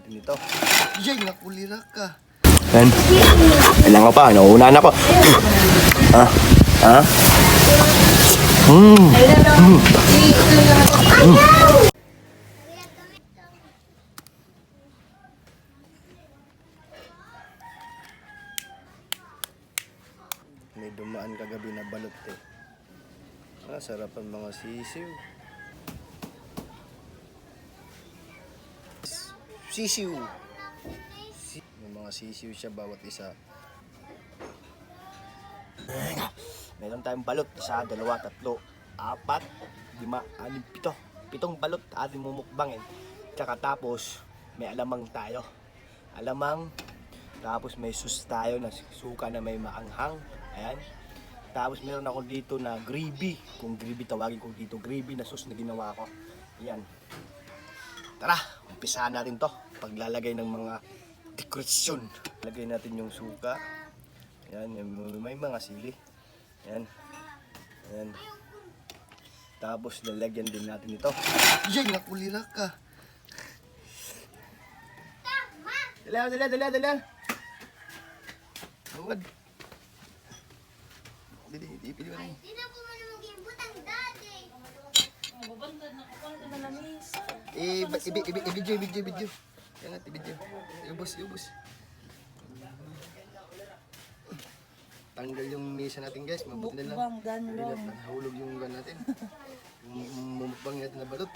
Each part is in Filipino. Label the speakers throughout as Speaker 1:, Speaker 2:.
Speaker 1: Nito. Yay, nakulira ka. Yan. Kailangan pa, nauunahan ako. Ha? Ha? May dumaan kagabi na balot eh. Sarap ang mga sisiw. Sisiw. May mga sisiw siya bawat isa. Meron tayong balot. 1, 2, 3, 4, 5, 6, 7. 7 balot ating mumukbangin. Tsaka tapos may alamang tayo. Alamang. Tapos may sus tayo na suka na may maanghang. Ayan. Tapos meron ako dito na gravy. Kung gravy tawagin ko dito, gravy na sus na ginawa ko. Ayan. Tara, umpisahan natin to. Paglalagay ng mga dekorasyon. Lagay natin yung suka. Ayan, may mga sili. Ayan. Ayan. Tapos lalagyan din natin ito. Yay, nakulira ka. Dala. Huwag. Hindi pili mo na yun.
Speaker 2: Hindi na po mo na mag-imbut ang dati.
Speaker 3: Mababandad na kapal na lamisa.
Speaker 1: I-video. Yan at i-video. Iubos. Tanggal yung mesa natin guys. Mabuti na lang.
Speaker 3: Mukbang
Speaker 1: Hindi
Speaker 3: ganlong.
Speaker 1: na nahulog yung gan natin. Yung mumukbang natin na balot.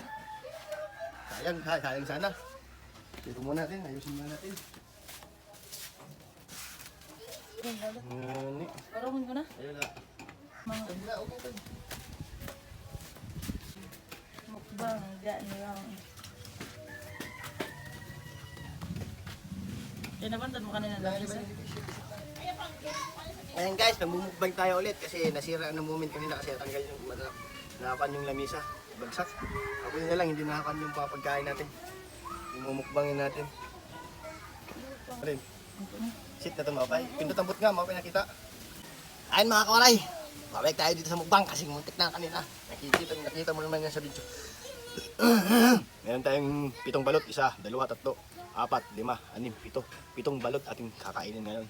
Speaker 1: Sayang sana. Dito muna natin. Ayusin muna natin. Ngani.
Speaker 3: Parang ko na.
Speaker 1: Ayun na.
Speaker 3: Mga
Speaker 1: Tagla, okay.
Speaker 3: mukbang ganlong. Kaya nabandad mo kanina lamisa.
Speaker 1: Ayan guys, namumukbang tayo ulit kasi nasira ang moment kanina kasi tanggal yung nahakan yung lamisa. Bagsak. Ako yun na lang, hindi nahakan yung papagkain natin. Yung mumukbangin natin. Alin? Sit na ito mapay. Pindot ang nga, mapay nakita. Ayan mga kawaray. Mabalik tayo dito sa mukbang kasi muntik na kanina. Nakita mo naman yan sa video. Meron tayong 7 balot. 1, 2, 3, 4, 5, 6, 7. 7 balot ating kakainin ngayon.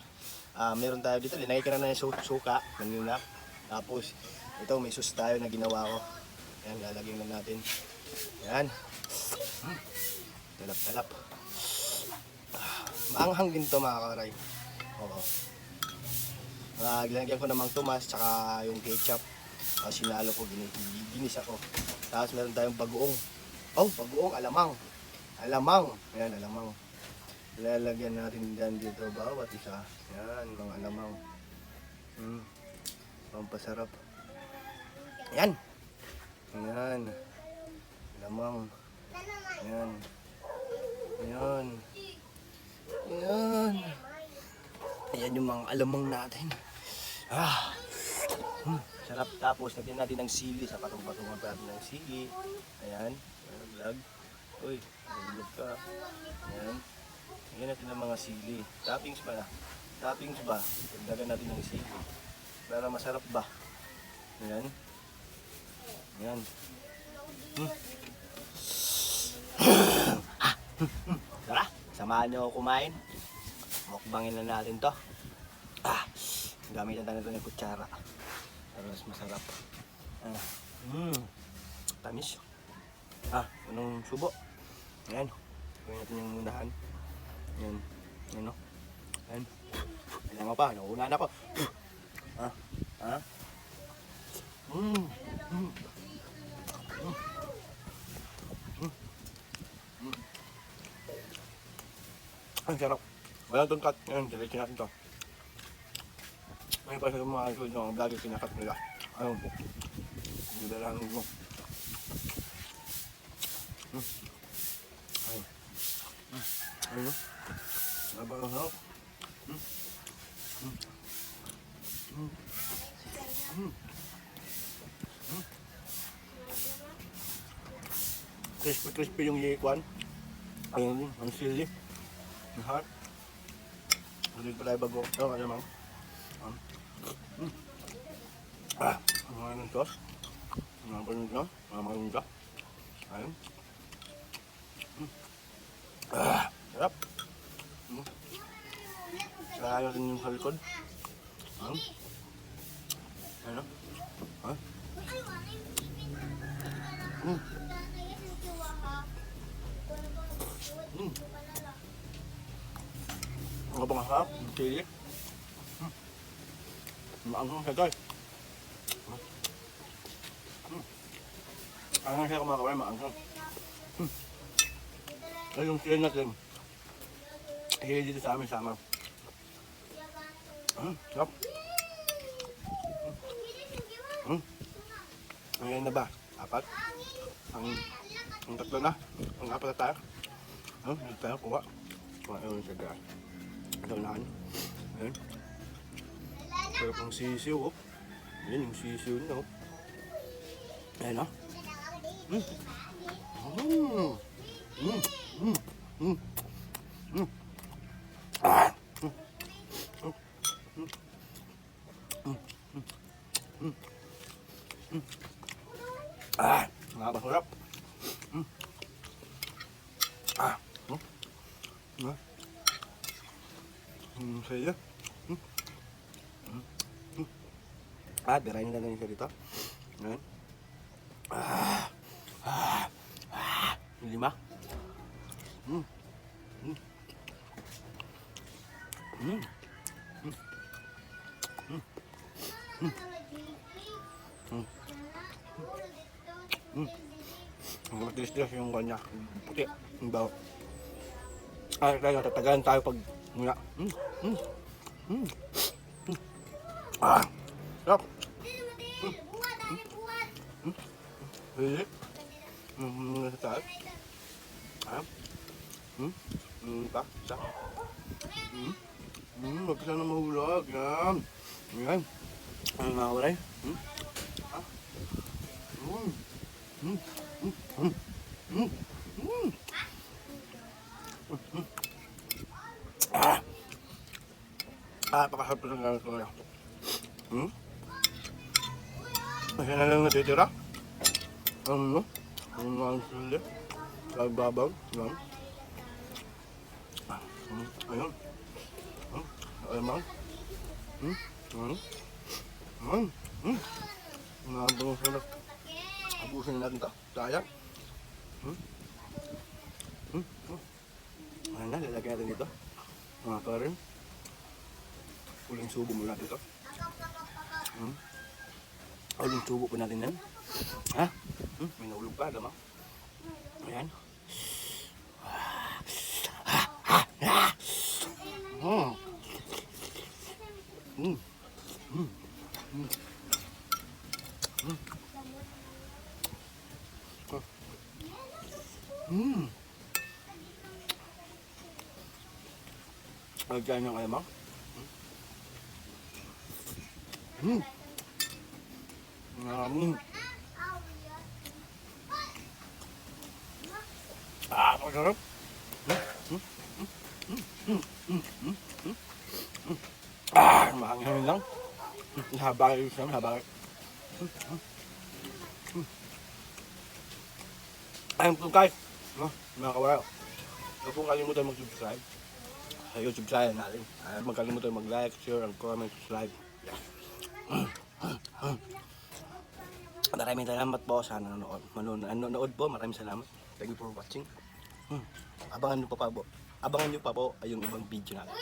Speaker 1: Meron tayo dito. Linagay ka na yung suka. Kanina. Tapos ito may sus tayo na ginawa ko. Ayan, lalagyan na natin. Ayan. Talap-talap. Maanghang din ito mga kawaray. Oo. Ginagyan ko namang tumas tsaka yung ketchup. Sinalo ko, ginis ako. Tapos meron tayong bagoong. Oh, bagoong, alamang. Ayan, alamang. Lalagyan natin dyan dito bawat isa. Yan, mga alamang. Pampasarap. Ayan. Ayan. Alamang. Ayan. Ayan. Ayan. Ayan yung mga alamang natin. Sarap. Tapos lagyan natin ng sili sa patong-patungan pa natin ng sili. Ayan. Vlog. Uy, vlog ka. Ayan. Lagyan natin ng mga sili. Toppings ba na? Toppings ba? Lagyan natin ng sili. Para masarap ba? Ayan. Ayan. Tara, samahan nyo ako kumain. Mukbangin na natin to. Gamitan tayo ng kutsara. Para mas masarap. Tamis. Anong subo? Ayan. Gawin natin yung unahan. Ayan. Ayan o. Ayan. Kailangan pa. Nauunahan ako. Ang sarap. Walang tungkat. Ayan, diretso natin to. May pa sa mga vlogger kinakat nila. Ayun po. Hindi lang mo. Ayun. Ayun. Abang harap. Crispy yung yikuan. Ayun, ang sili. Ang heart. Hindi pa tayo bago. Ito, kaya mang. Ang mga ng sauce. Ang mga paninda. Ang mga paninda. Ayun. Sarap. Sarap rin yung sa likod. Ano? Ha? Ang bang sarap. Ang chili. Maanghang siya guys. Maanghang siya kumakain. Maanghang. Ay, yung chili natin. Hili dito sa amin sama. Sarap. Ngayon na ba? Apat? Ang tatlo na? Ang apat na tayo? Hindi tayo kuha. Kuha yung siya guys. Ito nahan. Ayan. Pero pang sisiw, oh. Ayan yung sisiw niya, oh. Ayan, oh. Nakakasarap. Saya. Birahin na lang siya dito. Ayan. Lima. Matilis-tilis yung kanya. Puti. Yung baho. Tayo, tatagalan tayo pag muna. Sarap. Really? Muna sa taas. Pa? Isa? Huwag ka sana mahulog. Yan. Yan. Ano nakawalay? Pakasarap na ng gamit ko na. Kasi na lang natitira. Ano? Ang sili. Babaw. Yan. Ayun. Alamang. Abusin natin ito. Sayang. Ayan na, lalagyan natin dito. Mga karin. Uling subo muna dito. Uling subo po natin yan. Ha? May naulog pa, alam mo? Ayan. Lagyan yung alamang. Masarap. Mahangin lang. Haba kayo siya, haba kayo. Ayun po guys, mga kawaraw. Huwag pong kalimutan mag-subscribe sa YouTube channel natin. Huwag kalimutan mag-like, share, and comment, subscribe. Maraming salamat po sa nanonood po. Maraming salamat. Thank you for watching. Abangan nyo pa po ay yung ibang video natin.